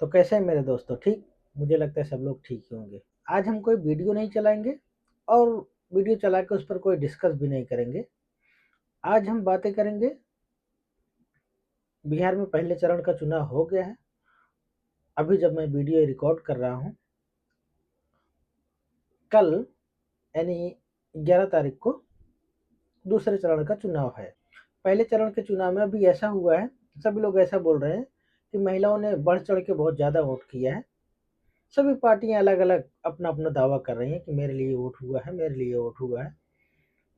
तो कैसे हैं मेरे दोस्तों? ठीक? मुझे लगता है सब लोग ठीक ही होंगे। आज हम कोई वीडियो नहीं चलाएँगे और वीडियो चला के उस पर कोई डिस्कस भी नहीं करेंगे। आज हम बातें करेंगे। बिहार में पहले चरण का चुनाव हो गया है। अभी जब मैं वीडियो रिकॉर्ड कर रहा हूँ, कल यानी 11 तारीख को दूसरे चरण का चुनाव है। पहले चरण के चुनाव में अभी ऐसा हुआ है, सभी लोग ऐसा बोल रहे हैं कि महिलाओं ने बढ़-चढ़ के बहुत ज़्यादा वोट किया है। सभी पार्टियाँ अलग-अलग अपना-अपना दावा कर रही हैं कि मेरे लिए वोट हुआ है, मेरे लिए वोट हुआ है।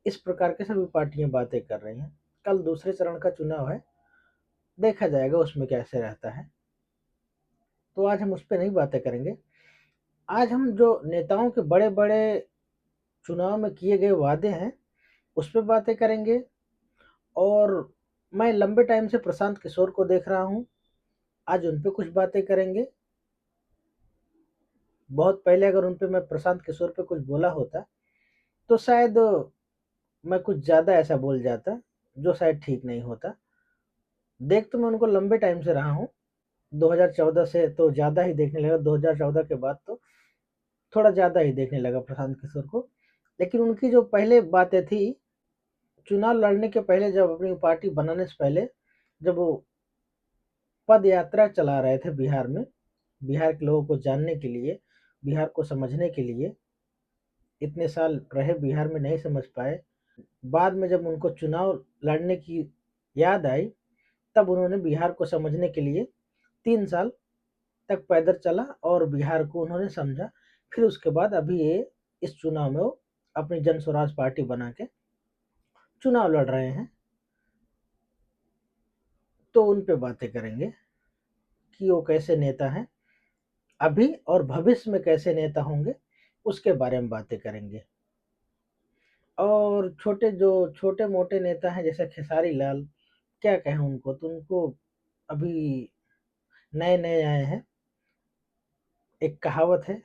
इस प्रकार के सभी पार्टियां बातें कर रही हैं। कल दूसरे चरण का चुनाव है, देखा जाएगा उसमें कैसे रहता है। तो आज हम उस पर नहीं बातें करेंगे। आज हम जो नेताओं के बड़े बड़े चुनाव में किए गए वादे हैं उस पर बातें करेंगे। और मैं लंबे टाइम से प्रशांत किशोर को देख रहा हूँ, आज उन पे कुछ बातें करेंगे। बहुत पहले अगर उन पे मैं प्रशांत किशोर पे कुछ बोला होता तो शायद मैं कुछ ज़्यादा ऐसा बोल जाता जो शायद ठीक नहीं होता। देख तो मैं उनको लंबे टाइम से रहा हूँ, 2014 से तो ज़्यादा ही देखने लगा। 2014 के बाद तो थोड़ा ज़्यादा ही देखने लगा प्रशांत किशोर को। लेकिन उनकी जो पहले बातें थी, चुनाव लड़ने के पहले, जब अपनी पार्टी बनाने से पहले, जब वो पद यात्रा चला रहे थे बिहार में, बिहार के लोगों को जानने के लिए, बिहार को समझने के लिए, इतने साल रहे बिहार में नहीं समझ पाए। बाद में जब उनको चुनाव लड़ने की याद आई, तब उन्होंने बिहार को समझने के लिए 3 साल तक पैदल चला और बिहार को उन्होंने समझा। फिर उसके बाद अभी ये इस चुनाव में वो अपनी जन स्वराज पार्टी बना के चुनाव लड़ रहे हैं। तो उन पे बातें करेंगे कि वो कैसे नेता हैं, अभी और भविष्य में कैसे नेता होंगे, उसके बारे में बातें करेंगे। और जो छोटे मोटे नेता हैं जैसे खेसारी लाल, क्या कहें उनको, तो उनको अभी नए नए आए हैं। एक कहावत है,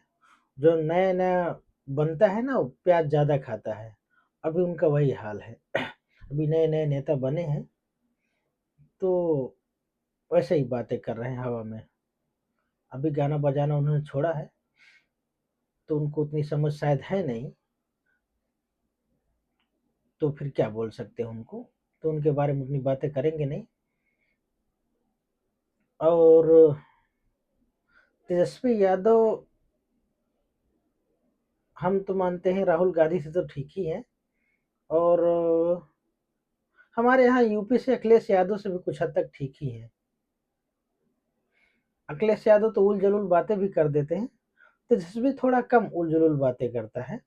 जो नया नया बनता है ना वो प्याज ज्यादा खाता है। अभी उनका वही हाल है। अभी नए नए नेता बने हैं तो वैसे ही बातें कर रहे हैं हवा में। अभी गाना बजाना उन्होंने छोड़ा है तो उनको उतनी समझ शायद है नहीं, तो फिर क्या बोल सकते हैं उनको। तो उनके बारे में उतनी बातें करेंगे नहीं। और तेजस्वी यादव, हम तो मानते हैं राहुल गांधी से तो ठीक ही है। और हमारे यहाँ यूपी से अखिलेश यादव से भी कुछ हद तक ठीक ही है। अखिलेश यादव तो उल जलूल बातें भी कर देते हैं, तेजस्वी थोड़ा कम उल जलूल बातें करता है।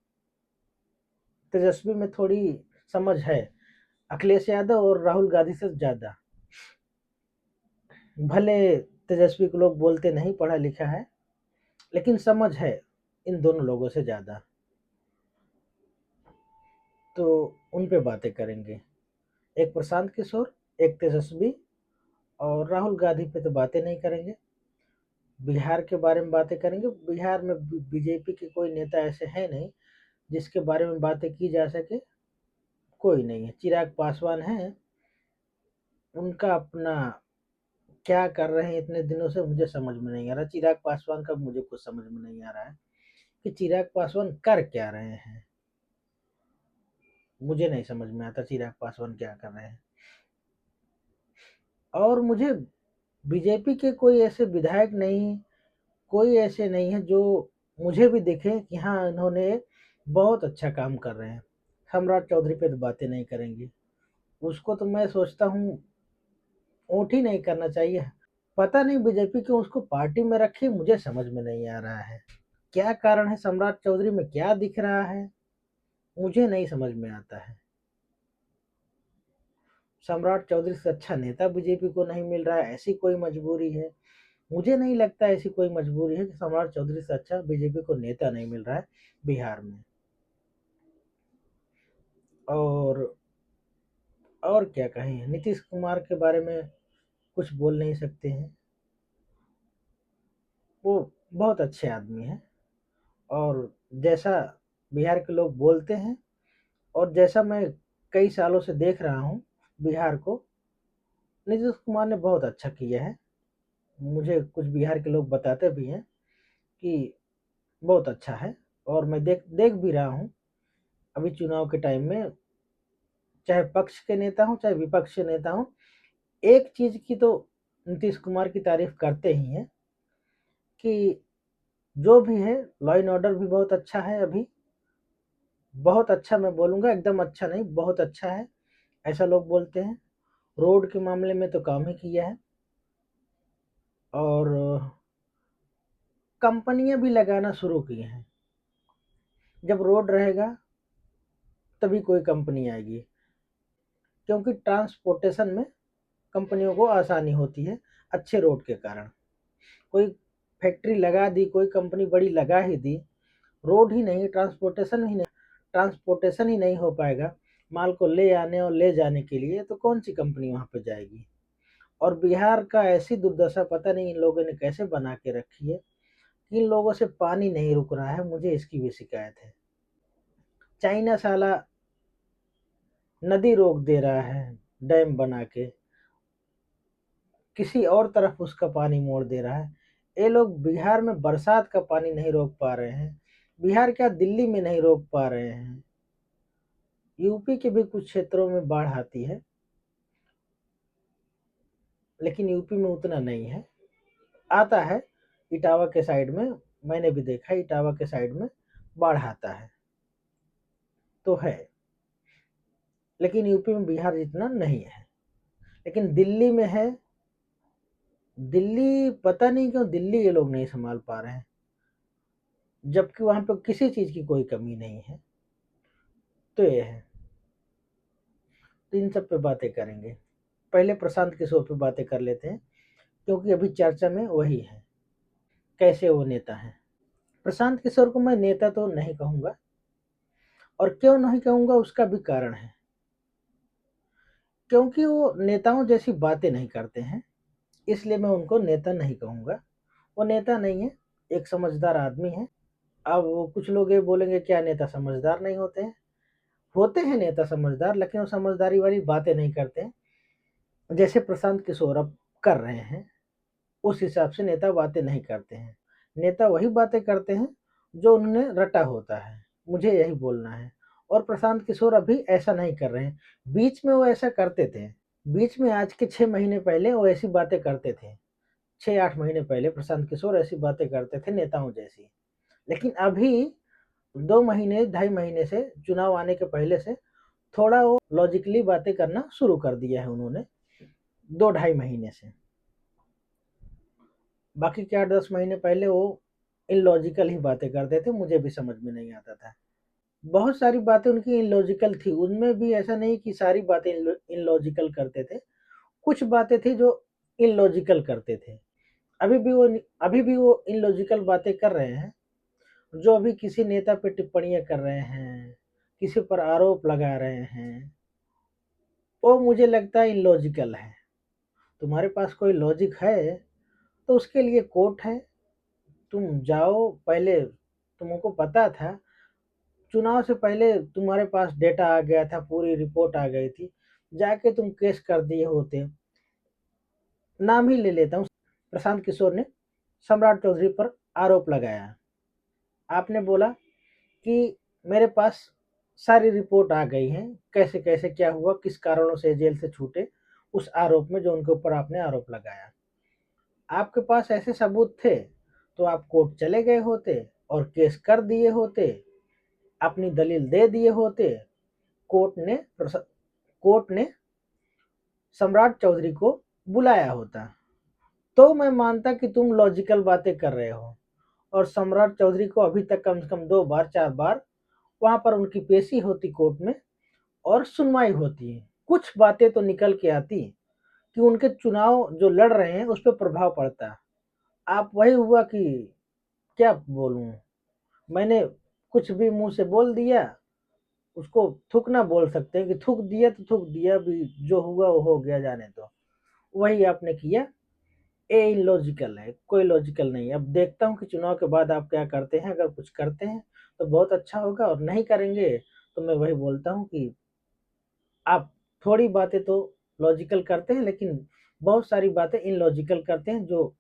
तेजस्वी में थोड़ी समझ है अखिलेश यादव और राहुल गांधी से ज्यादा। भले तेजस्वी को लोग बोलते नहीं पढ़ा लिखा है, लेकिन समझ है इन दोनों लोगों से ज्यादा। तो उन पे बातें करेंगे, एक प्रशांत किशोर, एक तेजस्वी। और राहुल गांधी पे तो बातें नहीं करेंगे। बिहार के बारे में बातें करेंगे। बिहार में बीजेपी के कोई नेता ऐसे हैं नहीं जिसके बारे में बातें की जा सके। कोई नहीं है। चिराग पासवान है, उनका अपना क्या कर रहे हैं इतने दिनों से मुझे समझ में नहीं आ रहा। चिराग पासवान का मुझे कुछ समझ में नहीं आ रहा है कि चिराग पासवान कर क्या रहे हैं। मुझे नहीं समझ में आता चिराग पासवान क्या कर रहे हैं। और मुझे बीजेपी के कोई ऐसे विधायक नहीं, कोई ऐसे नहीं है जो मुझे भी दिखे कि हाँ इन्होंने बहुत अच्छा काम कर रहे हैं। सम्राट चौधरी पे तो बातें नहीं करेंगे। उसको तो मैं सोचता हूँ वोट ही नहीं करना चाहिए। पता नहीं बीजेपी क्यों उसको पार्टी में रखी, मुझे समझ में नहीं आ रहा है। क्या कारण है, सम्राट चौधरी में क्या दिख रहा है, मुझे नहीं समझ में आता है। सम्राट चौधरी से अच्छा नेता बीजेपी को नहीं मिल रहा है, ऐसी कोई मजबूरी है? मुझे नहीं लगता ऐसी कोई मजबूरी है कि सम्राट चौधरी से अच्छा बीजेपी को नेता नहीं मिल रहा है बिहार में। और क्या कहें, नीतीश कुमार के बारे में कुछ बोल नहीं सकते हैं। वो बहुत अच्छे आदमी हैं। और जैसा बिहार के लोग बोलते हैं और जैसा मैं कई सालों से देख रहा हूँ बिहार को, नीतीश कुमार ने बहुत अच्छा किया है। मुझे कुछ बिहार के लोग बताते भी हैं कि बहुत अच्छा है, और मैं देख देख भी रहा हूँ अभी चुनाव के टाइम में, चाहे पक्ष के नेता हों चाहे विपक्ष के नेता हों, एक चीज़ की तो नीतीश कुमार की तारीफ करते ही हैं कि जो भी है लॉ एंड ऑर्डर भी बहुत अच्छा है अभी, बहुत अच्छा, मैं बोलूँगा एकदम अच्छा नहीं, बहुत अच्छा है, ऐसा लोग बोलते हैं। रोड के मामले में तो काम ही किया है, और कंपनियां भी लगाना शुरू की हैं। जब रोड रहेगा तभी कोई कंपनी आएगी, क्योंकि ट्रांसपोर्टेशन में कंपनियों को आसानी होती है अच्छे रोड के कारण। कोई फैक्ट्री लगा दी, कोई कंपनी बड़ी लगा ही दी, रोड ही नहीं, ट्रांसपोर्टेशन ही नहीं हो पाएगा माल को ले आने और ले जाने के लिए, तो कौन सी कंपनी वहां पे जाएगी। और बिहार का ऐसी दुर्दशा पता नहीं इन लोगों ने कैसे बना के रखी है, इन लोगों से पानी नहीं रुक रहा है, मुझे इसकी भी शिकायत है। चाइना साला नदी रोक दे रहा है डैम बना के, किसी और तरफ उसका पानी मोड़ दे रहा है। ये लोग बिहार में बरसात का पानी नहीं रोक पा रहे हैं, बिहार क्या दिल्ली में नहीं रोक पा रहे हैं। यूपी के भी कुछ क्षेत्रों में बाढ़ आती है, लेकिन यूपी में उतना नहीं है, आता है इटावा के साइड में, मैंने भी देखा इटावा के साइड में बाढ़ आता है तो है, लेकिन यूपी में बिहार जितना नहीं है। लेकिन दिल्ली में है, दिल्ली पता नहीं क्यों दिल्ली ये लोग नहीं संभाल पा रहे हैं, जबकि वहां पर किसी चीज की कोई कमी नहीं है। तो ये है, तो इन सब पे बातें करेंगे। पहले प्रशांत किशोर पे बातें कर लेते हैं, क्योंकि अभी चर्चा में वही है, कैसे वो नेता है। प्रशांत किशोर को मैं नेता तो नहीं कहूंगा, और क्यों नहीं कहूंगा उसका भी कारण है, क्योंकि वो नेताओं जैसी बातें नहीं करते हैं, इसलिए मैं उनको नेता नहीं कहूंगा। वो नेता नहीं है, एक समझदार आदमी है। अब वो कुछ लोग ये बोलेंगे क्या नेता समझदार नहीं होते हैं, होते हैं नेता समझदार, लेकिन वो समझदारी वाली बातें नहीं करते हैं जैसे प्रशांत किशोर अब कर रहे हैं। उस हिसाब से नेता बातें नहीं करते हैं, नेता वही बातें करते हैं जो उन्होंने रटा होता है, मुझे यही बोलना है। और प्रशांत किशोर अभी ऐसा नहीं कर रहे हैं, बीच में वो ऐसा करते थे, बीच में आज के 6 महीने पहले वो ऐसी बातें करते थे, 6-8 महीने पहले प्रशांत किशोर ऐसी बातें करते थे नेताओं जैसी। लेकिन अभी 2 महीने 2.5 महीने से, चुनाव आने के पहले से थोड़ा वो लॉजिकली बातें करना शुरू कर दिया है उन्होंने, 2-2.5 महीने से। बाकी के 8-10 महीने पहले वो इलॉजिकल ही बातें करते थे, मुझे भी समझ में नहीं आता था। बहुत सारी बातें उनकी इलॉजिकल थी, उनमें भी ऐसा नहीं कि सारी बातें इलॉजिकल करते थे, कुछ बातें थी जो इलॉजिकल करते थे। अभी भी वो इलॉजिकल बातें कर रहे हैं, जो अभी किसी नेता पे टिप्पणियां कर रहे हैं, किसी पर आरोप लगा रहे हैं, वो मुझे लगता है इलॉजिकल है। तुम्हारे पास कोई लॉजिक है तो उसके लिए कोर्ट है, तुम जाओ। पहले तुमको पता था, चुनाव से पहले तुम्हारे पास डेटा आ गया था, पूरी रिपोर्ट आ गई थी, जाके तुम केस कर दिए होते। नाम ही ले लेता हूँ, प्रशांत किशोर ने सम्राट चौधरी पर आरोप लगाया, आपने बोला कि मेरे पास सारी रिपोर्ट आ गई है, कैसे कैसे क्या हुआ, किस कारणों से जेल से छूटे, उस आरोप में जो उनके ऊपर आपने आरोप लगाया, आपके पास ऐसे सबूत थे तो आप कोर्ट चले गए होते और केस कर दिए होते, अपनी दलील दे दिए होते। कोर्ट ने कोर्ट ने सम्राट चौधरी को बुलाया होता, तो मैं मानता कि तुम लॉजिकल बातें कर रहे हो। और सम्राट चौधरी को अभी तक कम से कम 2 बार 4 बार वहां पर उनकी पेशी होती कोर्ट में, और सुनवाई होती है, कुछ बातें तो निकल के आती कि उनके चुनाव जो लड़ रहे हैं उस पर प्रभाव पड़ता। आप वही हुआ कि क्या बोलूं, मैंने कुछ भी मुंह से बोल दिया, उसको थूक ना बोल सकते हैं कि थूक दिया तो थूक दिया भी, जो हुआ वो हो गया, जाने दो। वही आपने किया, ए इलॉजिकल है, कोई लॉजिकल नहीं है। अब देखता हूँ कि चुनाव के बाद आप क्या करते हैं, अगर कुछ करते हैं तो बहुत अच्छा होगा, और नहीं करेंगे तो मैं वही बोलता हूँ कि आप थोड़ी बातें तो लॉजिकल करते हैं, लेकिन बहुत सारी बातें इलॉजिकल करते हैं, जो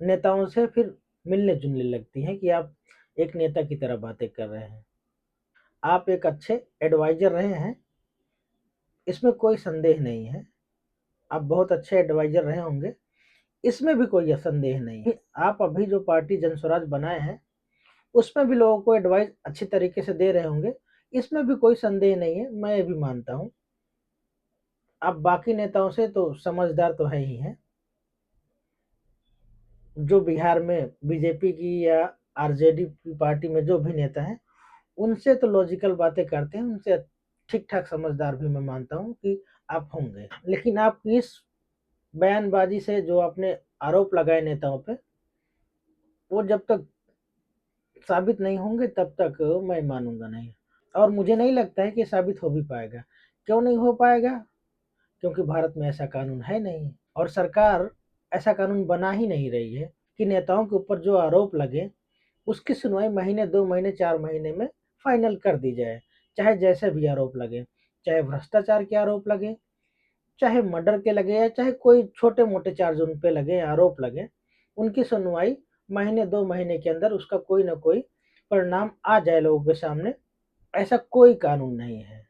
नेताओं से फिर मिलने-जुलने लगती हैं कि आप एक नेता की तरह बातें कर रहे हैं। आप एक अच्छे एडवाइज़र रहे हैं, इसमें कोई संदेह नहीं है। आप बहुत अच्छे एडवाइज़र रहे होंगे, इसमें भी कोई संदेह नहीं है। आप अभी जो पार्टी जनस्वराज बनाए हैं, उसमें भी लोगों को एडवाइस अच्छी तरीके से दे रहे होंगे, इसमें भी कोई संदेह नहीं है, मैं ये भी मानता हूँ। आप बाकी नेताओं से तो समझदार तो है ही हैं। जो बिहार में बीजेपी की या आरजेडी की पार्टी में जो भी नेता हैं, उनसे तो लॉजिकल बातें करते हैं, उनसे ठीक-ठाक समझदार भी मैं मानता हूँ कि आप होंगे। लेकिन आप इस बयानबाज़ी से जो आपने आरोप लगाए नेताओं पे, वो जब तक साबित नहीं होंगे तब तक मैं मानूँगा नहीं। और मुझे नहीं लगता है कि ये साबित हो भी पाएगा। क्यों नहीं हो पाएगा? क्योंकि भारत में ऐसा कानून है नहीं और सरकार ऐसा कानून बना ही नहीं रही है कि नेताओं के ऊपर जो आरोप लगे, उसकी सुनवाई महीने, 2 महीने, 4 महीने में फाइनल कर दी जाए। चाहे जैसे भी आरोप लगे, चाहे भ्रष्टाचार के आरोप लगे, चाहे मर्डर के लगे या चाहे कोई छोटे-मोटे चार्ज उन पे लगे, आरोप लगे, उनकी सुनवाई महीने, 2 महीने के अंदर उसका कोई न कोई परिणाम आ जाए लोगों के सामने, ऐसा कोई कानून नहीं है।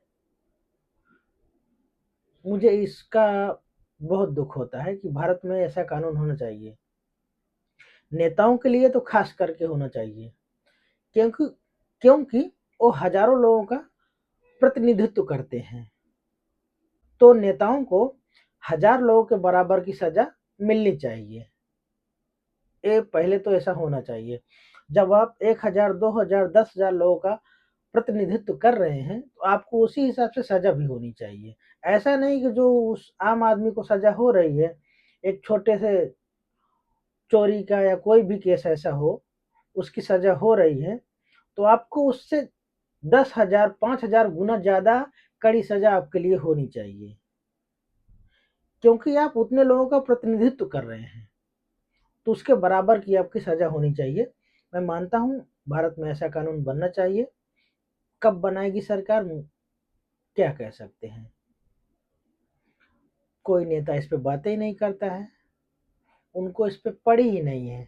मुझे इसका बहुत दुःख होता है कि भारत में ऐसा कानून होना चाहिए। नेताओं के लिए तो ख़ास करके होना चाहिए, क्योंकि क्योंकि वो हज़ारों लोगों का प्रतिनिधित्व करते हैं। तो नेताओं को 1000 लोगों के बराबर की सज़ा मिलनी चाहिए। ये पहले तो ऐसा होना चाहिए। जब आप 1000, 2000, 10,000 लोगों का प्रतिनिधित्व कर रहे हैं, तो आपको उसी हिसाब से सज़ा भी होनी चाहिए। ऐसा नहीं कि जो उस आम आदमी को सज़ा हो रही है, एक छोटे से चोरी का या कोई भी केस ऐसा हो, उसकी सज़ा हो रही है, तो आपको उससे 10,000, 5,000 गुना ज़्यादा कड़ी सज़ा आपके लिए होनी चाहिए। क्योंकि आप उतने लोगों का प्रतिनिधित्व कर रहे हैं, तो उसके बराबर की आपकी सज़ा होनी चाहिए। मैं मानता हूँ भारत में ऐसा कानून बनना चाहिए। कब बनाएगी सरकार, क्या कह सकते हैं। कोई नेता इस पे बातें ही नहीं करता है, उनको इस पे पड़ी ही नहीं है,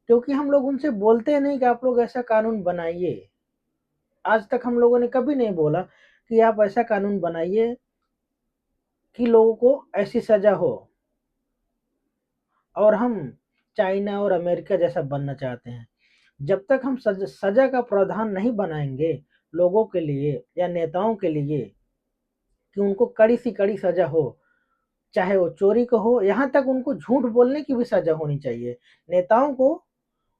क्योंकि हम लोग उनसे बोलते नहीं कि आप लोग ऐसा कानून बनाइए। आज तक हम लोगों ने कभी नहीं बोला कि आप ऐसा कानून बनाइए कि लोगों को ऐसी सज़ा हो और हम चाइना और अमेरिका जैसा बनना चाहते हैं। जब तक हम सज़ा का प्रावधान नहीं बनाएँगे लोगों के लिए या नेताओं के लिए कि उनको कड़ी से कड़ी सज़ा हो, चाहे वो चोरी को हो, यहाँ तक उनको झूठ बोलने की भी सज़ा होनी चाहिए। नेताओं को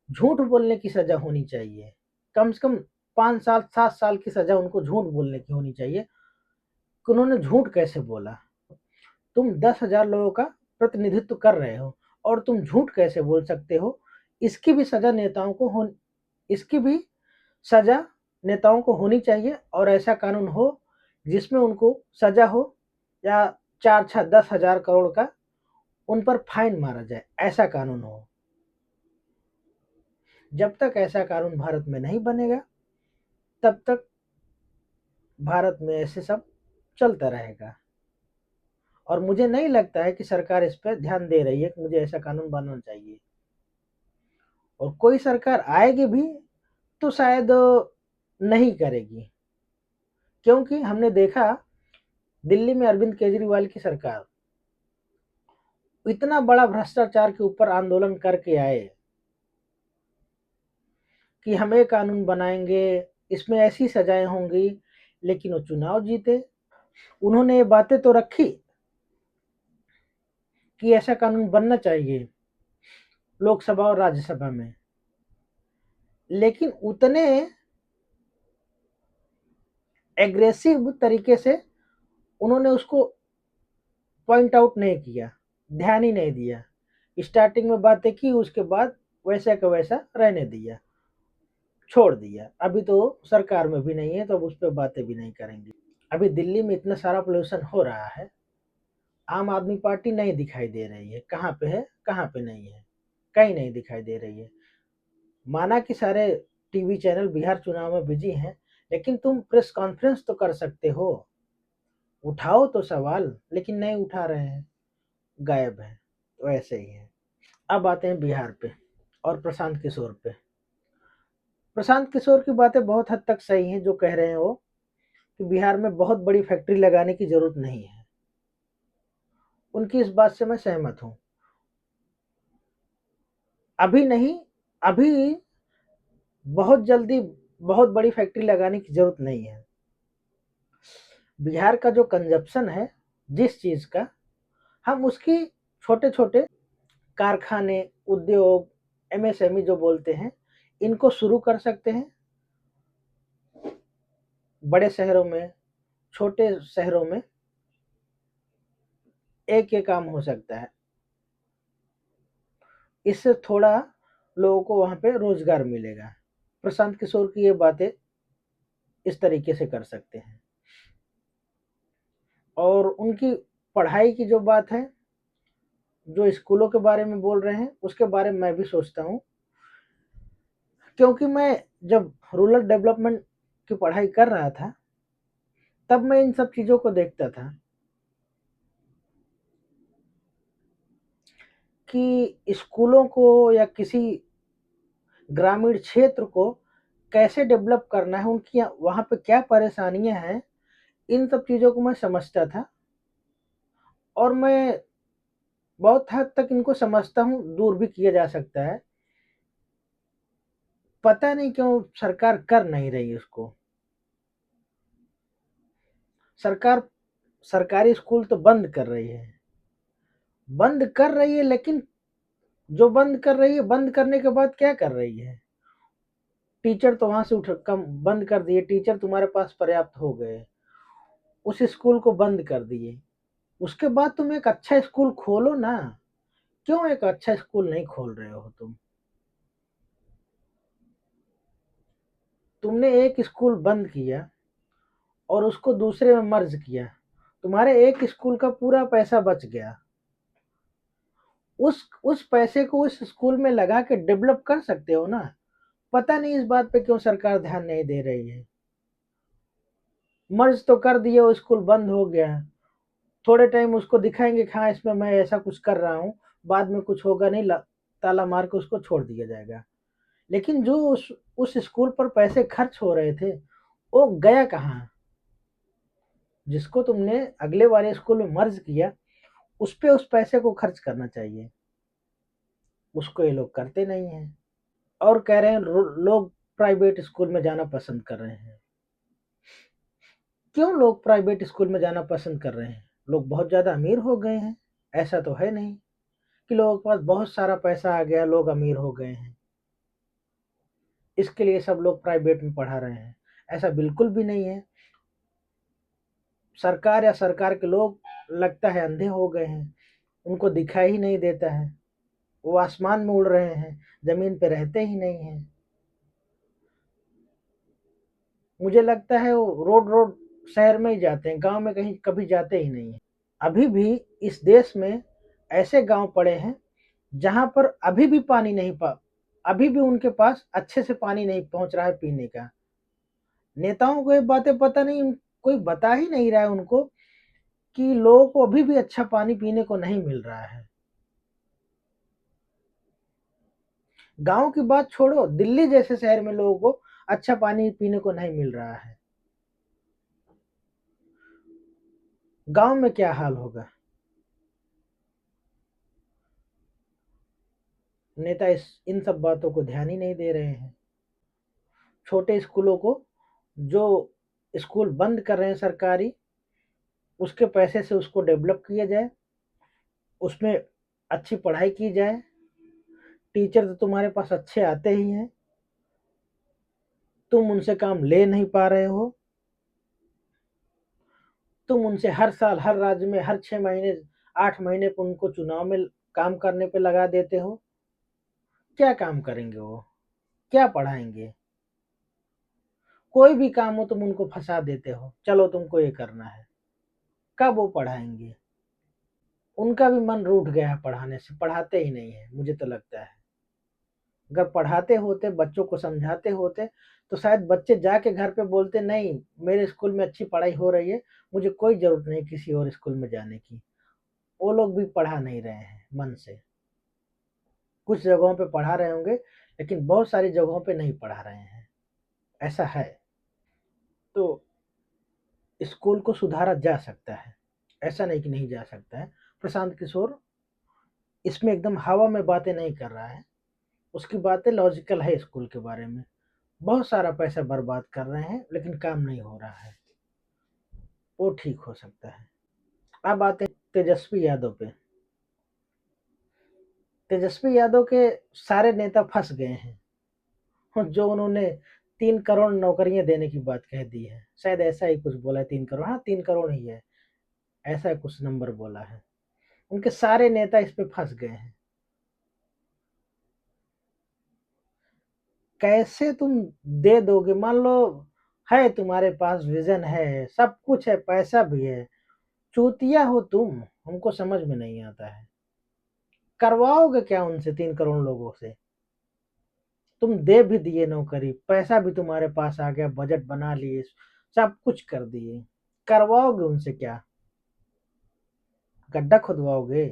झूठ बोलने की सज़ा होनी चाहिए। कम से कम 5 साल, 7 साल की सज़ा उनको झूठ बोलने की होनी चाहिए कि उन्होंने झूठ कैसे बोला। तुम 10,000 लोगों का प्रतिनिधित्व कर रहे हो और तुम झूठ कैसे बोल सकते हो? इसकी भी सज़ा नेताओं को होन इसकी भी सज़ा नेताओं को होनी चाहिए और ऐसा कानून हो जिसमें उनको सज़ा हो या 4, 6, 10,000 करोड़ का उन पर फाइन मारा जाए, ऐसा कानून हो। जब तक ऐसा कानून भारत में नहीं बनेगा, तब तक भारत में ऐसे सब चलता रहेगा। और मुझे नहीं लगता है कि सरकार इस पे ध्यान दे रही है कि मुझे ऐसा कानून बनना चाहिए। और कोई सरकार आएगी भी तो शायद नहीं करेगी, क्योंकि हमने देखा दिल्ली में अरविंद केजरीवाल की सरकार इतना बड़ा भ्रष्टाचार के ऊपर आंदोलन करके आए कि हम ये कानून बनाएंगे, इसमें ऐसी सजाएं होंगी, लेकिन वो चुनाव जीते। उन्होंने ये बातें तो रखी कि ऐसा कानून बनना चाहिए लोकसभा और राज्यसभा में, लेकिन उतने एग्रेसिव तरीके से उन्होंने उसको पॉइंट आउट नहीं किया, ध्यान ही नहीं दिया। स्टार्टिंग में बातें की, उसके बाद वैसा का वैसा रहने दिया, छोड़ दिया। अभी तो सरकार में भी नहीं है, तो अब उस पर बातें भी नहीं करेंगे। अभी दिल्ली में इतना सारा पोल्यूशन हो रहा है, आम आदमी पार्टी नहीं दिखाई दे रही है। कहाँ पे है, कहाँ पे नहीं है, कहीं नहीं दिखाई दे रही है। माना कि सारे टीवी चैनल बिहार चुनाव में बिजी हैं, लेकिन तुम प्रेस कॉन्फ्रेंस तो कर सकते हो, उठाओ तो सवाल, लेकिन नहीं उठा रहे हैं, गायब है। तो ऐसे ही है। अब आते हैं बिहार पे और प्रशांत किशोर पे। प्रशांत किशोर की बातें बहुत हद तक सही हैं, जो कह रहे हैं वो कि बिहार में बहुत बड़ी फैक्ट्री लगाने की ज़रूरत नहीं है। उनकी इस बात से मैं सहमत हूँ। अभी नहीं, अभी बहुत जल्दी बहुत बड़ी फैक्ट्री लगाने की ज़रूरत नहीं है। बिहार का जो कंजप्शन है जिस चीज़ का, हम उसकी छोटे-छोटे कारखाने, उद्योग, एमएसएमई जो बोलते हैं, इनको शुरू कर सकते हैं। बड़े शहरों में, छोटे शहरों में एक ये काम हो सकता है। इससे थोड़ा लोगों को वहाँ पे रोज़गार मिलेगा। प्रशांत किशोर की ये बातें इस तरीके से कर सकते हैं। और उनकी पढ़ाई की जो बात है, जो स्कूलों के बारे में बोल रहे हैं, उसके बारे में मैं भी सोचता हूँ। क्योंकि मैं जब रूरल डेवलपमेंट की पढ़ाई कर रहा था, तब मैं इन सब चीज़ों को देखता था कि स्कूलों को या किसी ग्रामीण क्षेत्र को कैसे डेवलप करना है, उनकी वहाँ पे क्या परेशानियाँ हैं, इन सब चीज़ों को मैं समझता था। और मैं बहुत हद तक इनको समझता हूँ, दूर भी किया जा सकता है। पता नहीं क्यों सरकार कर नहीं रही उसको। सरकार सरकारी स्कूल तो बंद कर रही है। बंद कर रही है, लेकिन जो बंद कर रही है, बंद करने के बाद क्या कर रही है? टीचर तो वहाँ से उठ कम बंद कर दिए, टीचर तुम्हारे पास पर्याप्त हो गए, उस स्कूल को बंद कर दिए। उसके बाद तुम एक अच्छा स्कूल खोलो ना। क्यों एक अच्छा स्कूल नहीं खोल रहे हो तुम? तुमने एक स्कूल बंद किया और उसको दूसरे में मर्ज किया। तुम्हारे एक स्कूल का पूरा पैसा बच गया। उस पैसे को उस स्कूल में लगा के डेवलप कर सकते हो ना। पता नहीं इस बात पे क्यों सरकार ध्यान नहीं दे रही है। मर्ज तो कर दिए, वो स्कूल बंद हो गया। थोड़े टाइम उसको दिखाएंगे कि हाँ इसमें मैं ऐसा कुछ कर रहा हूँ, बाद में कुछ होगा नहीं, ताला मार के उसको छोड़ दिया जाएगा। लेकिन जो उस स्कूल पर पैसे खर्च हो रहे थे, वो गया कहाँ? जिसको तुमने अगले वाले स्कूल में मर्ज किया, उस पे उस पैसे को खर्च करना चाहिए। उसको ये लोग करते नहीं हैं। और कह रहे हैं लोग प्राइवेट स्कूल में जाना पसंद कर रहे हैं। क्यों लोग प्राइवेट स्कूल में जाना पसंद कर रहे हैं? लोग बहुत ज़्यादा अमीर हो गए हैं? ऐसा तो है नहीं कि लोगों के पास बहुत सारा पैसा आ गया, लोग अमीर हो गए हैं, इसके लिए सब लोग प्राइवेट में पढ़ा रहे हैं। ऐसा बिल्कुल भी नहीं है। सरकार या सरकार के लोग लगता है अंधे हो गए हैं, उनको दिखाई ही नहीं देता है। वो आसमान में उड़ रहे हैं, ज़मीन पे रहते ही नहीं हैं। मुझे लगता है वो रोड रोड शहर में ही जाते हैं, गाँव में कहीं कभी जाते ही नहीं हैं। अभी भी इस देश में ऐसे गाँव पड़े हैं जहाँ पर अभी भी उनके पास अच्छे से पानी नहीं पहुँच रहा है पीने का। नेताओं को ये बातें पता नहीं, कोई बता ही नहीं रहा है उनको कि लोगों को अभी भी अच्छा पानी पीने को नहीं मिल रहा है। गाँव की बात छोड़ो, दिल्ली जैसे शहर में लोगों को अच्छा पानी पीने को नहीं मिल रहा है। गाँव में क्या हाल होगा? नेता इस इन सब बातों को ध्यान ही नहीं दे रहे हैं। छोटे स्कूलों को, जो स्कूल बंद कर रहे हैं सरकारी, उसके पैसे से उसको डेवलप किया जाए, उसमें अच्छी पढ़ाई की जाए। टीचर तो तुम्हारे पास अच्छे आते ही हैं, तुम उनसे काम ले नहीं पा रहे हो। तुम उनसे हर साल, हर राज्य में हर 6 महीने, 8 महीने पर उनको चुनाव में काम करने पे लगा देते हो। क्या काम करेंगे वो? क्या पढ़ाएंगे? कोई भी काम हो तुम उनको फंसा देते हो, चलो तुमको ये करना है। कब वो पढ़ाएंगे? उनका भी मन रूठ गया है पढ़ाने से, पढ़ाते ही नहीं है मुझे तो लगता है। अगर पढ़ाते होते, बच्चों को समझाते होते, तो शायद बच्चे जाके घर पे बोलते नहीं, मेरे स्कूल में अच्छी पढ़ाई हो रही है, मुझे कोई ज़रूरत नहीं किसी और स्कूल में जाने की। वो लोग भी पढ़ा नहीं रहे हैं मन से। कुछ जगहों पे पढ़ा रहे होंगे, लेकिन बहुत सारी जगहों पे नहीं पढ़ा रहे हैं, ऐसा है। तो स्कूल को सुधारा जा सकता है, ऐसा नहीं कि नहीं जा सकता है। प्रशांत किशोर इसमें एकदम हवा में बातें नहीं कर रहा है, उसकी बातें लॉजिकल है स्कूल के बारे में। बहुत सारा पैसा बर्बाद कर रहे हैं लेकिन काम नहीं हो रहा है, वो ठीक हो सकता है। अब आते हैं तेजस्वी यादव पे। तेजस्वी यादव के सारे नेता फंस गए हैं, और जो उन्होंने 3 करोड़ नौकरियां देने की बात कह दी है, शायद ऐसा ही कुछ बोला है, 3 करोड़, हाँ 3 करोड़ ही है, ऐसा कुछ नंबर बोला है। उनके सारे नेता इस पे फंस गए हैं। कैसे तुम दे दोगे? मान लो है तुम्हारे पास, विजन है, सब कुछ है, पैसा भी है, चूतिया हो तुम, हमको समझ में नहीं आता है। करवाओगे क्या उनसे, 3 करोड़ लोगों से? तुम दे भी दिए नौकरी, पैसा भी तुम्हारे पास आ गया, बजट बना लिए, सब कुछ कर दिए, करवाओगे उनसे क्या? गड्ढा खुदवाओगे?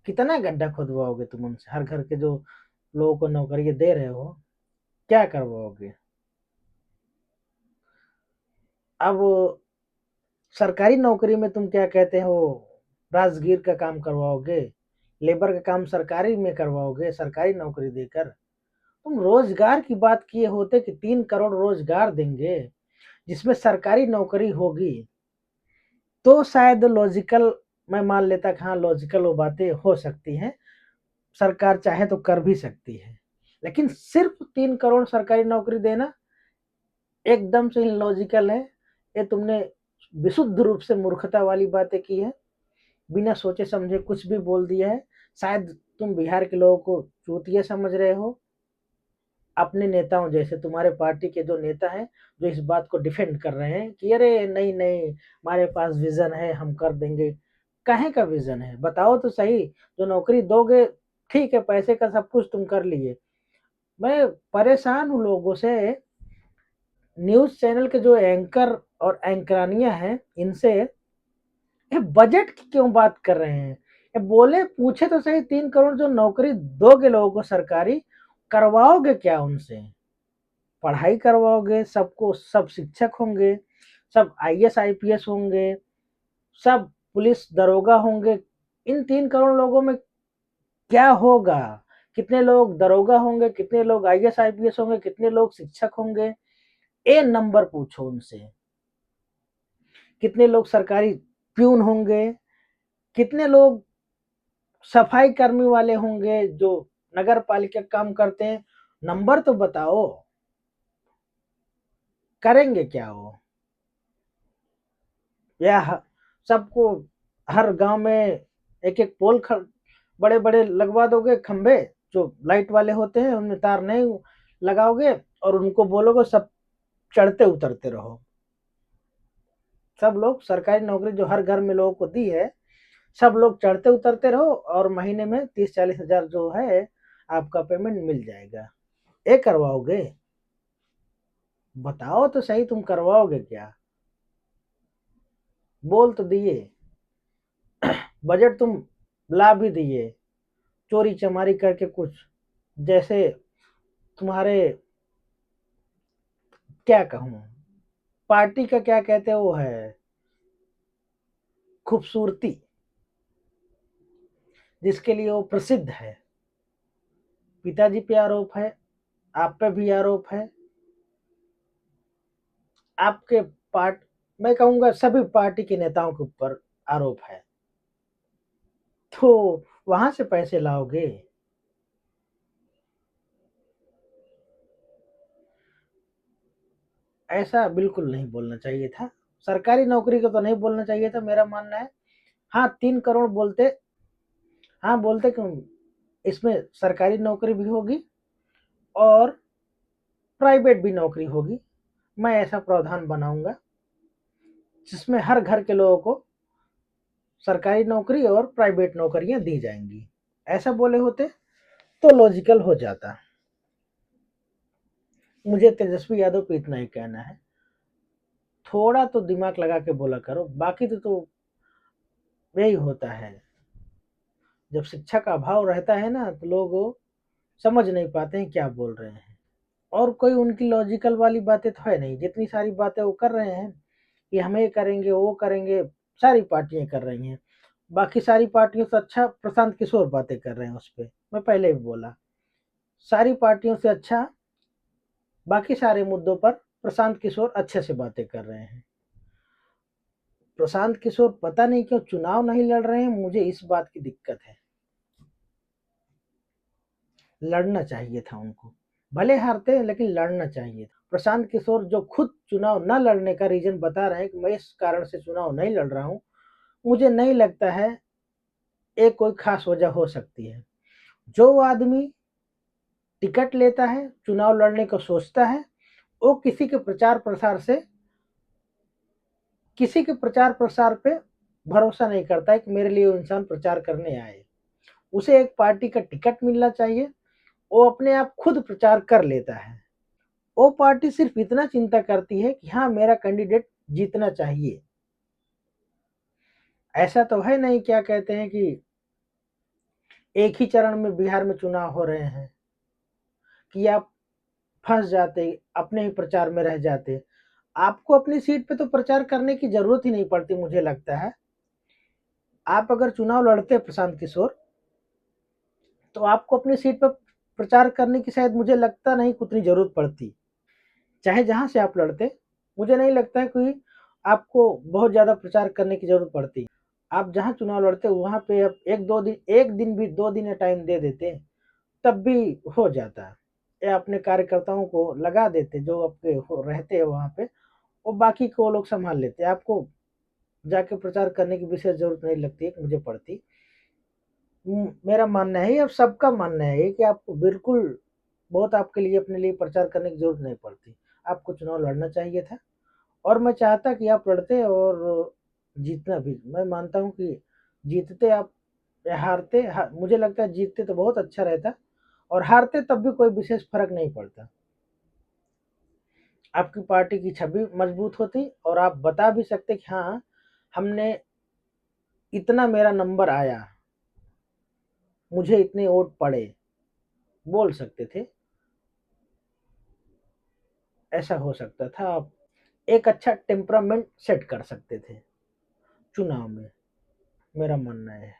कितना गड्ढा खुदवाओगे तुम उनसे? हर घर के जो लोगों को नौकरी दे रहे हो, क्या करवाओगे? अब सरकारी नौकरी में तुम क्या कहते हो, राजगीर का काम करवाओगे, लेबर का काम सरकारी में करवाओगे, सरकारी नौकरी देकर? तुम रोजगार की बात किए होते कि 3 करोड़ रोजगार देंगे जिसमें सरकारी नौकरी होगी, तो शायद लॉजिकल, मैं मान लेता कि हाँ लॉजिकल वो बातें हो सकती हैं, सरकार चाहे तो कर भी सकती है। लेकिन सिर्फ 3 करोड़ सरकारी नौकरी देना एकदम से इलॉजिकल है। ये तुमने विशुद्ध रूप से मूर्खता वाली बातें की है, बिना सोचे समझे कुछ भी बोल दिया है। शायद तुम बिहार के लोगों को चूतिया समझ रहे हो, अपने नेताओं जैसे। तुम्हारे पार्टी के जो नेता हैं, जो इस बात को डिफेंड कर रहे हैं कि अरे नहीं नहीं, हमारे पास विजन है, हम कर देंगे। काहे का विजन है, बताओ तो सही। जो नौकरी दोगे, ठीक है, पैसे का सब कुछ तुम कर लिए। मैं परेशान हूँ लोगों से, न्यूज चैनल के जो एंकर और एंकरानियां हैं, इनसे। ये बजट की क्यों बात कर रहे हैं? ये बोले, पूछे तो सही, 3 करोड़ जो नौकरी दोगे लोगों को सरकारी, करवाओगे क्या उनसे? पढ़ाई करवाओगे सबको, सब शिक्षक होंगे, सब आईएएस आईपीएस होंगे, सब पुलिस दरोगा होंगे। इन 3 करोड़ लोगों में क्या होगा? कितने लोग दरोगा होंगे, कितने लोग आईएएस आईपीएस होंगे, कितने लोग शिक्षक होंगे? ए नंबर पूछो उनसे। कितने लोग सरकारी प्यून होंगे, कितने लोग सफाई कर्मी वाले होंगे जो नगर पालिका काम करते हैं? नंबर तो बताओ, करेंगे क्या वो? या सबको हर गांव में एक एक पोल बड़े बड़े लगवा दोगे, खंबे जो लाइट वाले होते हैं, उनमें तार नहीं लगाओगे, और उनको बोलोगे सब चढ़ते उतरते रहो। सब लोग सरकारी नौकरी जो हर घर में लोगों को दी है, सब लोग चढ़ते उतरते रहो, और महीने में 30-40 हजार जो है आपका पेमेंट मिल जाएगा। ये करवाओगे? बताओ तो सही, तुम करवाओगे क्या? बोल तो दिए, बजट तुम ला भी दिए, चोरी चमारी करके कुछ, जैसे तुम्हारे, क्या कहूँ, पार्टी का क्या कहते हैं, वो है खूबसूरती, जिसके लिए वो प्रसिद्ध है। पिताजी पे आरोप है, आप पे भी आरोप है, आपके पार्ट, मैं कहूंगा सभी पार्टी के नेताओं के ऊपर आरोप है। तो वहां से पैसे लाओगे? ऐसा बिल्कुल नहीं बोलना चाहिए था, सरकारी नौकरी का तो नहीं बोलना चाहिए था, मेरा मानना है। हाँ 3 करोड़ बोलते, हाँ बोलते कि इसमें सरकारी नौकरी भी होगी और प्राइवेट भी नौकरी होगी। मैं ऐसा प्रावधान बनाऊंगा जिसमें हर घर के लोगों को सरकारी नौकरी और प्राइवेट नौकरियां दी जाएंगी। ऐसा बोले होते तो लॉजिकल हो जाता। मुझे तेजस्वी यादव पे इतना ही कहना है, थोड़ा तो दिमाग लगा के बोला करो, बाकी तो यही होता है। जब शिक्षा का अभाव रहता है ना, तो लोग समझ नहीं पाते हैं क्या बोल रहे हैं। और कोई उनकी लॉजिकल वाली बातें तो है नहीं, जितनी सारी बातें वो कर रहे हैं कि हम ये करेंगे, वो करेंगे, सारी पार्टियाँ कर रही हैं। बाकी सारी पार्टियों से अच्छा प्रशांत किशोर बातें कर रहे हैं उस पे, मैं पहले भी बोला। सारी पार्टियों से अच्छा बाकी सारे मुद्दों पर प्रशांत किशोर अच्छे से बातें कर रहे हैं। प्रशांत किशोर पता नहीं क्यों चुनाव नहीं लड़ रहे हैं, मुझे इस बात की दिक्कत है। लड़ना चाहिए था उनको, भले हारते हैं लेकिन लड़ना चाहिए था। प्रशांत किशोर जो खुद चुनाव न लड़ने का रीजन बता रहे हैं कि मैं इस कारण से चुनाव नहीं लड़ रहा हूं, मुझे नहीं लगता है एक कोई खास वजह हो सकती है। जो आदमी टिकट लेता है, चुनाव लड़ने को सोचता है, वो किसी के प्रचार प्रसार पे भरोसा नहीं करता है कि मेरे लिए वो इंसान प्रचार करने आए। उसे एक पार्टी का टिकट मिलना चाहिए, वो अपने आप खुद प्रचार कर लेता है। वो पार्टी सिर्फ इतना चिंता करती है कि हाँ, मेरा कैंडिडेट जीतना चाहिए। ऐसा तो है नहीं, क्या कहते हैं कि एक ही चरण में बिहार में चुनाव हो रहे हैं कि आप फंस जाते, अपने ही प्रचार में रह जाते। आपको अपनी सीट पे तो प्रचार करने की जरूरत ही नहीं पड़ती, मुझे लगता है। आप अगर चुनाव लड़ते प्रशांत किशोर, तो आपको अपनी सीट पर प्रचार करने की शायद मुझे लगता नहीं उतनी जरूरत पड़ती। चाहे जहां से आप लड़ते, मुझे नहीं लगता है कोई आपको बहुत ज्यादा प्रचार करने की जरूरत पड़ती। आप जहां चुनाव लड़ते वहां पे आप एक दिन भी 2 दिन टाइम दे देते, तब भी हो जाता। या अपने कार्यकर्ताओं को लगा देते जो आपके रहते हैं वहां पे, और बाकी को लोग संभाल लेते। आपको जाके प्रचार करने की विशेष जरूरत नहीं लगती है कि मुझे पड़ती। मेरा मानना है, अब सबका मानना है कि आपको बिल्कुल बहुत आपके लिए अपने लिए प्रचार करने की जरूरत नहीं पड़ती। आपको चुनाव लड़ना चाहिए था, और मैं चाहता कि आप लड़ते और जीतना भी। मैं मानता हूँ कि जीतते आप या मुझे लगता है जीतते तो बहुत अच्छा रहता, और हारते तब भी कोई विशेष फर्क नहीं पड़ता। आपकी पार्टी की छवि मजबूत होती, और आप बता भी सकते कि हाँ, हमने इतना, मेरा नंबर आया, मुझे इतने वोट पड़े, बोल सकते थे। ऐसा हो सकता था, आप एक अच्छा टेम्परामेंट सेट कर सकते थे चुनाव में, मेरा मानना है।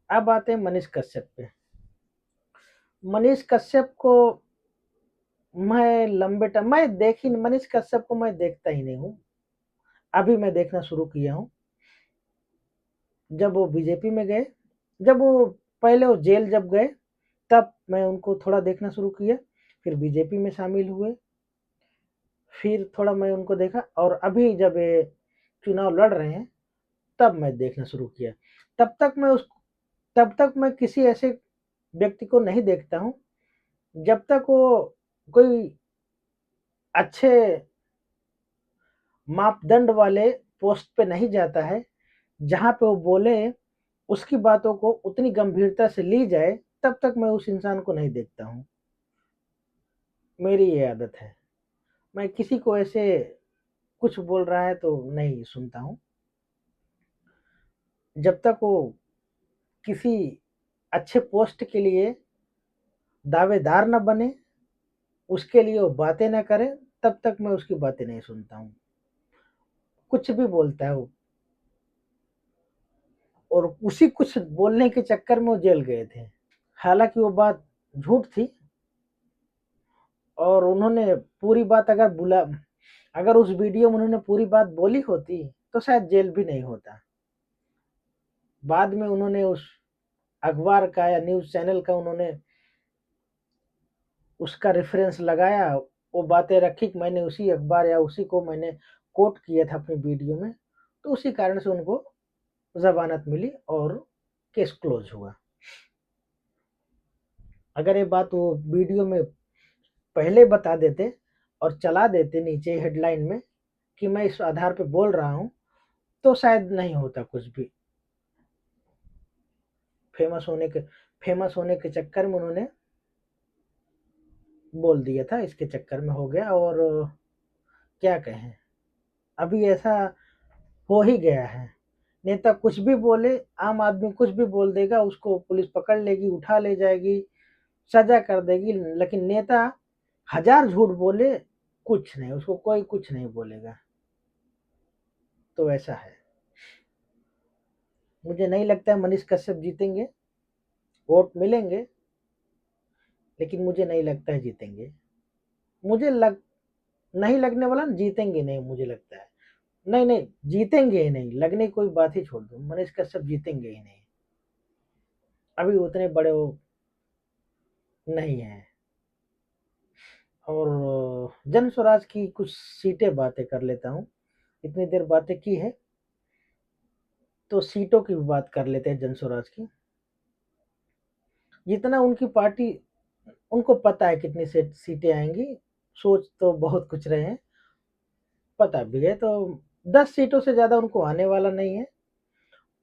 अब आते हैं मनीष कश्यप पे। मनीष कश्यप को मनीष कश्यप को मैं देखता ही नहीं हूँ। अभी मैं देखना शुरू किया हूँ, जब वो बीजेपी में गए, जब वो पहले वो जेल जब गए, तब मैं उनको थोड़ा देखना शुरू किया। फिर बीजेपी में शामिल हुए, फिर थोड़ा मैं उनको देखा, और अभी जब ये चुनाव लड़ रहे हैं, तब मैं देखना शुरू किया। तब तक मैं उस तब तक मैं किसी ऐसे व्यक्ति को नहीं देखता हूँ, जब तक वो कोई अच्छे मापदंड वाले पोस्ट पे नहीं जाता है, जहाँ पे वो बोले उसकी बातों को उतनी गंभीरता से ली जाए, तब तक मैं उस इंसान को नहीं देखता हूँ। मेरी ये आदत है, मैं किसी को ऐसे कुछ बोल रहा है तो नहीं सुनता हूँ, जब तक वो किसी अच्छे पोस्ट के लिए दावेदार न बने, उसके लिए वो बातें ना करे, तब तक मैं उसकी बातें नहीं सुनता हूँ। कुछ भी बोलता है वो, और उसी कुछ बोलने के चक्कर में वो जेल गए थे। हालांकि वो बात झूठ थी, और उन्होंने पूरी बात अगर उस वीडियो में उन्होंने पूरी बात बोली होती, तो शायद जेल भी नहीं होता। बाद में उन्होंने उस अखबार का या न्यूज चैनल का उन्होंने उसका रेफरेंस लगाया, वो बातें रखी कि मैंने उसी अखबार या उसी को मैंने कोट किया था अपनी वीडियो में, तो उसी कारण से उनको जमानत मिली और केस क्लोज हुआ। अगर ये बात वो वीडियो में पहले बता देते और चला देते नीचे हेडलाइन में कि मैं इस आधार पे बोल रहा हूँ, तो शायद नहीं होता कुछ भी। फेमस होने के फेमस होने के चक्कर में उन्होंने बोल दिया था, इसके चक्कर में हो गया। और क्या कहें, अभी ऐसा हो ही गया है। नेता कुछ भी बोले, आम आदमी कुछ भी बोल देगा, उसको पुलिस पकड़ लेगी, उठा ले जाएगी, सजा कर देगी। लेकिन नेता हजार झूठ बोले, कुछ नहीं, उसको कोई कुछ नहीं बोलेगा। तो ऐसा है। मुझे नहीं लगता है मनीष कश्यप जीतेंगे। वोट मिलेंगे, लेकिन मुझे नहीं लगता है जीतेंगे। मुझे लग नहीं लगने वाला, जीतेंगे नहीं मुझे लगता है। नहीं नहीं, जीतेंगे ही नहीं, लगने की कोई बात ही छोड़ दो, मनीष कश्यप जीतेंगे ही नहीं। अभी उतने बड़े वो नहीं है। और जन स्वराज की कुछ सीटें बातें कर लेता हूँ। इतनी देर बातें की है, तो सीटों की भी बात कर लेते हैं जन स्वराज की। जितना उनकी पार्टी, उनको पता है कितनी सीटें आएंगी, सोच तो बहुत कुछ रहे हैं, पता भी है। तो 10 सीटों से ज्यादा उनको आने वाला नहीं है।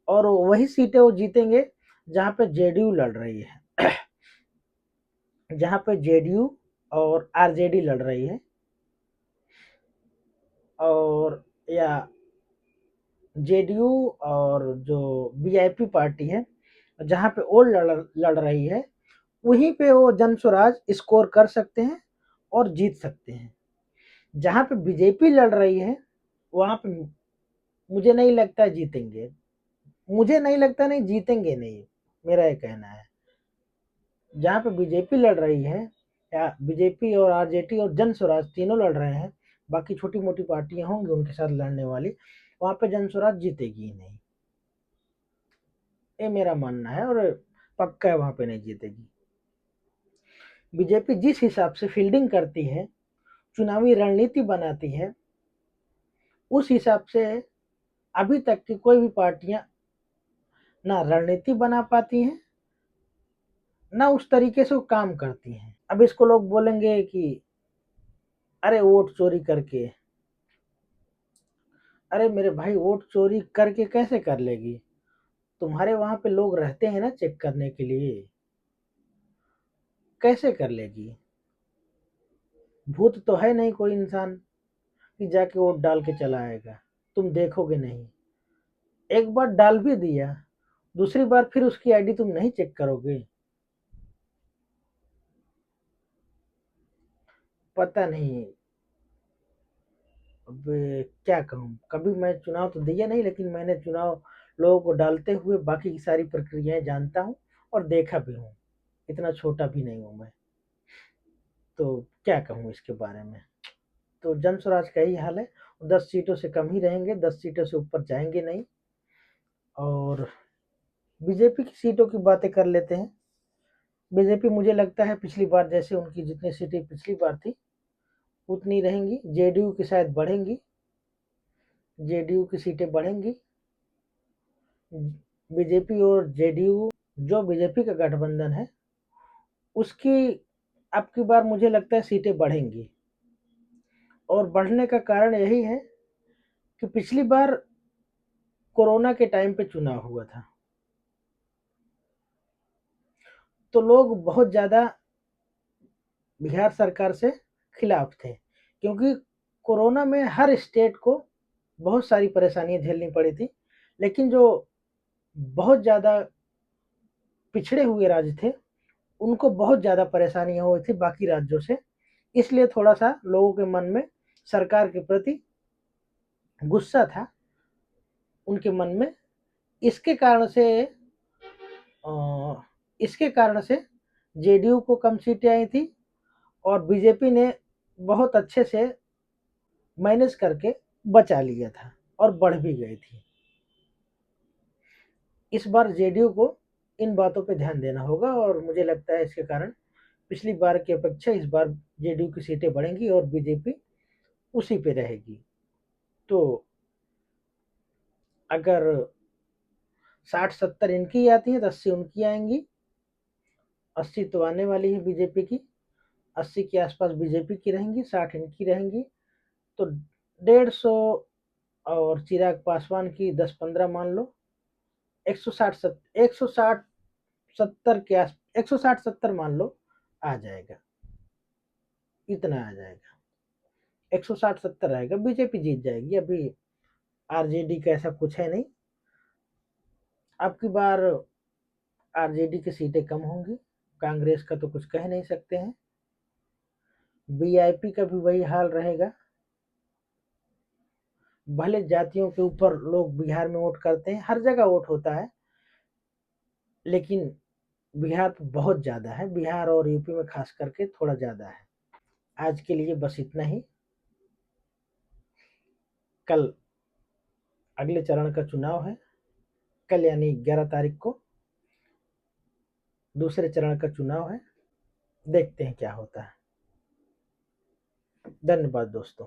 और वही सीटें वो जीतेंगे जहां पे जेडीयू लड़ रही है। जहां पे जेडीयू और आरजेडी लड़ रही है, और या जेडीयू और जो वीआईपी पार्टी है, जहां पे वो लड़ रही है, वहीं पे वो जन स्वराज स्कोर कर सकते हैं और जीत सकते हैं। जहां पे बीजेपी लड़ रही है, वहां पे मुझे नहीं लगता जीतेंगे। मुझे नहीं लगता, नहीं जीतेंगे नहीं, मेरा ये कहना है। जहां पे बीजेपी लड़ रही है, या बीजेपी और आरजेडी और जन स्वराज तीनों लड़ रहे हैं, बाकी छोटी मोटी पार्टियां होंगी उनके साथ लड़ने वाली, वहां पे जन स्वराज जीतेगी ही नहीं। ये मेरा मानना है, और पक्का है वहां पे नहीं जीतेगी। बीजेपी जिस हिसाब से फील्डिंग करती है, चुनावी रणनीति बनाती है, उस हिसाब से अभी तक की कोई भी पार्टियां ना रणनीति बना पाती हैं, ना उस तरीके से वो काम करती हैं। अब इसको लोग बोलेंगे कि अरे वोट चोरी करके। अरे मेरे भाई, वोट चोरी करके कैसे कर लेगी? तुम्हारे वहां पे लोग रहते हैं ना चेक करने के लिए, कैसे कर लेगी? भूत तो है नहीं कोई इंसान कि जाके वोट डाल के चला आएगा। तुम देखोगे नहीं, एक बार डाल भी दिया, दूसरी बार फिर उसकी आईडी तुम नहीं चेक करोगे? पता नहीं। अब क्या कहूँ, कभी मैं चुनाव तो दिया नहीं, लेकिन मैंने चुनाव लोगों को डालते हुए बाकी की सारी प्रक्रियाएं जानता हूँ और देखा भी हूँ। इतना छोटा भी नहीं हूँ मैं। तो क्या कहूँ इसके बारे में। तो जन स्वराज का ही हाल है, 10 सीटों से कम ही रहेंगे, 10 सीटों से ऊपर जाएंगे नहीं। और बीजेपी की सीटों की बातें कर लेते हैं। बीजेपी मुझे लगता है पिछली बार जैसे उनकी जितनी सीटें पिछली बार थी उतनी रहेंगी। जेडीयू की शायद बढ़ेंगी, जेडीयू की सीटें बढ़ेंगी। बीजेपी और जेडीयू, जो बीजेपी का गठबंधन है, उसकी अब की बार मुझे लगता है सीटें बढ़ेंगी। और बढ़ने का कारण यही है कि पिछली बार कोरोना के टाइम पे चुनाव हुआ था, तो लोग बहुत ज्यादा बिहार सरकार से खिलाफ थे, क्योंकि कोरोना में हर स्टेट को बहुत सारी परेशानियां झेलनी पड़ी थी। लेकिन जो बहुत ज़्यादा पिछड़े हुए राज्य थे, उनको बहुत ज़्यादा परेशानियां हुई थी बाकी राज्यों से। इसलिए थोड़ा सा लोगों के मन में सरकार के प्रति गुस्सा था, उनके मन में। इसके कारण से इसके कारण से जेडीयू को कम सीटें आई थी, और बीजेपी ने बहुत अच्छे से मैनेज करके बचा लिया था, और बढ़ भी गई थी। इस बार जेडीयू को इन बातों पे ध्यान देना होगा, और मुझे लगता है इसके कारण पिछली बार की अपेक्षा इस बार जेडीयू की सीटें बढ़ेंगी और बीजेपी उसी पे रहेगी। तो अगर 60-70 इनकी आती हैं तो 80 उनकी आएंगी। 80 तो आने वाली है बीजेपी की, 80 के आसपास बीजेपी की रहेंगी, 60 इनकी रहेंगी। तो 150 और चिराग पासवान की 10-15 मान लो। 160 70 के आस 160-70 मान लो, आ जाएगा, इतना आ जाएगा। 160-70 रहेगा, बीजेपी जीत जाएगी। अभी आरजेडी का ऐसा कुछ है नहीं, अब की बार आरजेडी की सीटें कम होंगी, कांग्रेस का तो कुछ कह नहीं सकते हैं। वीआईपी का भी वही हाल रहेगा। भले जातियों के ऊपर लोग बिहार में वोट करते हैं, हर जगह वोट होता है, लेकिन बिहार पे बहुत ज़्यादा है, बिहार और यूपी में खास करके थोड़ा ज़्यादा है। आज के लिए बस इतना ही। कल अगले चरण का चुनाव है, कल यानी 11 तारीख को दूसरे चरण का चुनाव है। देखते हैं क्या होता है। धन्यवाद दोस्तों।